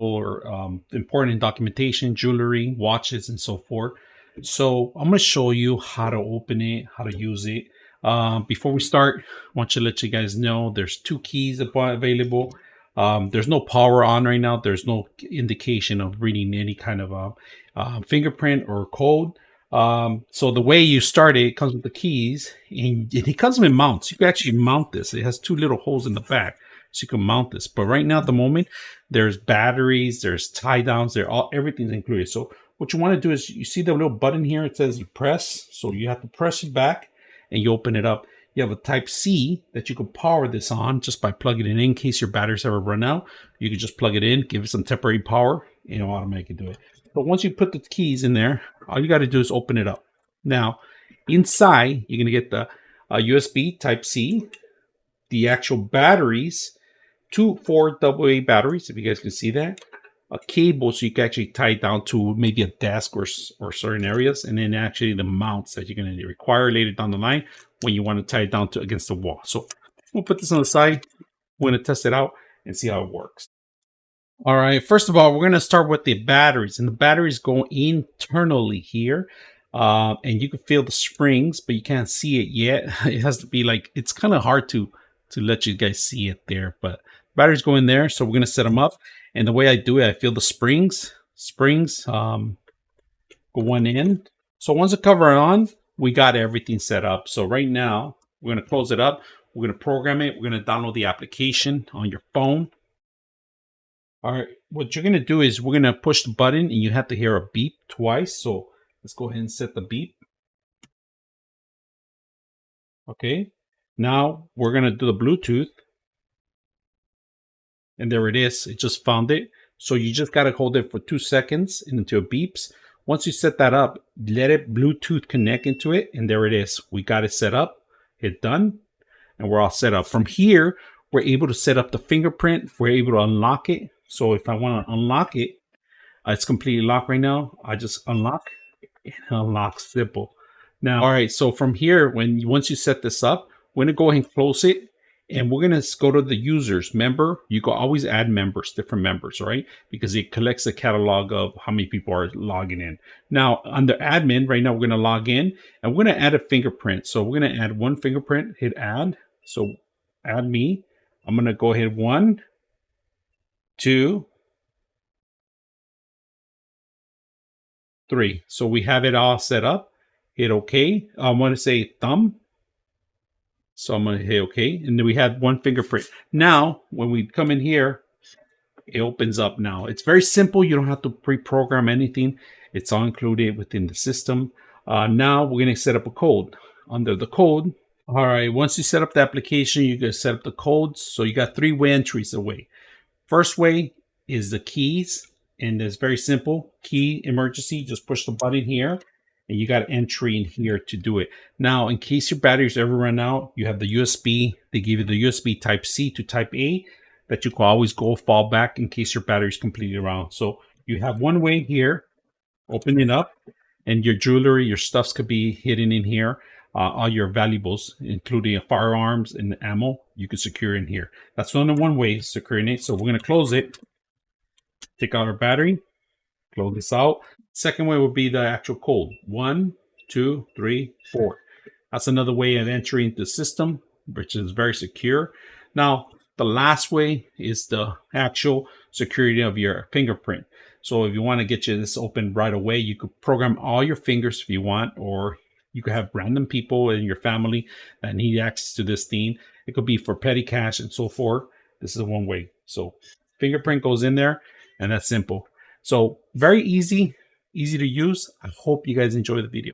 or important documentation, jewelry, watches, and so forth. So I'm going to show you how to open it, how to use it. Before we start, I want to let you guys know there's two keys available. There's no power on right now. There's no indication of reading any kind of fingerprint or code. So the way you start it comes with the keys, and it comes with mounts. You can actually mount this. It has two little holes in the back, so you can mount this. But right now, at the moment, there's batteries, there's tie downs, everything's included. So what you want to do is, you see the little button here, it says you press. So you have to press it back and you open it up. You have a type C that you can power this on just by plugging it in case your batteries ever run out. You can just plug it in, give it some temporary power, and it'll automatically do it. But once you put the keys in there, all you got to do is open it up. Now, inside, you're going to get the USB type C, the actual batteries, 4 AA batteries, if you guys can see that, a cable so you can actually tie it down to maybe a desk or certain areas, and then actually the mounts that you're going to require later down the line when you want to tie it down to against the wall. So we'll put this on the side. We're going to test it out and see how it works. All right, first of all, we're going to start with the batteries, and the batteries go internally here. And you can feel the springs, but you can't see it yet. It has to be like, it's kind of hard to let you guys see it there, but batteries go in there. So we're going to set them up. And the way I do it, I feel the springs go one in. So once the cover on, we got everything set up. So right now, we're going to close it up. We're going to program it. We're going to download the application on your phone. All right, what you're going to do is we're going to push the button, and you have to hear a beep twice. So let's go ahead and set the beep. Okay, now we're going to do the Bluetooth. And there it is. It just found it. So you just got to hold it for 2 seconds until it beeps. Once you set that up, let it Bluetooth connect into it. And there it is. We got it set up. Hit done. And we're all set up. From here, we're able to set up the fingerprint. We're able to unlock it. So if I want to unlock it, it's completely locked right now. I just unlock. It unlocks simple. Now, all right. So from here, once you set this up, we're going to go ahead and close it. And we're going to go to the users member. You can always add members, different members, right? Because it collects a catalog of how many people are logging in. Now, under admin, right now, we're going to log in and we're going to add a fingerprint. So we're going to add one fingerprint, hit add. So add me. I'm going to go ahead 1, 2, 3. So we have it all set up. Hit OK. I want to say thumb. So I'm going to hit OK. And then we have one fingerprint. Now, when we come in here, it opens up now. It's very simple. You don't have to pre-program anything. It's all included within the system. Now we're going to set up a code. Under the code, all right, once you set up the application, you can set up the codes. So you got 3 way entries away. First way is the keys. And it's very simple. Key emergency, just push the button here. And you got entry in here to do it. Now, in case your batteries ever run out, you have the USB. They give you the USB type C to type A that you can always go fall back in case your battery's completely around. So you have one way here, open it up, and your jewelry, your stuffs could be hidden in here. All your valuables, including firearms and ammo, you can secure in here. That's only one way of securing it. So we're going to close it, take out our battery, close this out. Second way would be the actual code. 1, 2, 3, 4. That's another way of entering the system, which is very secure. Now, the last way is the actual security of your fingerprint. So if you want to get this open right away, you could program all your fingers if you want, or you could have random people in your family that need access to this thing. It could be for petty cash and so forth. This is one way. So fingerprint goes in there, and that's simple. So very easy to use. I hope you guys enjoy the video.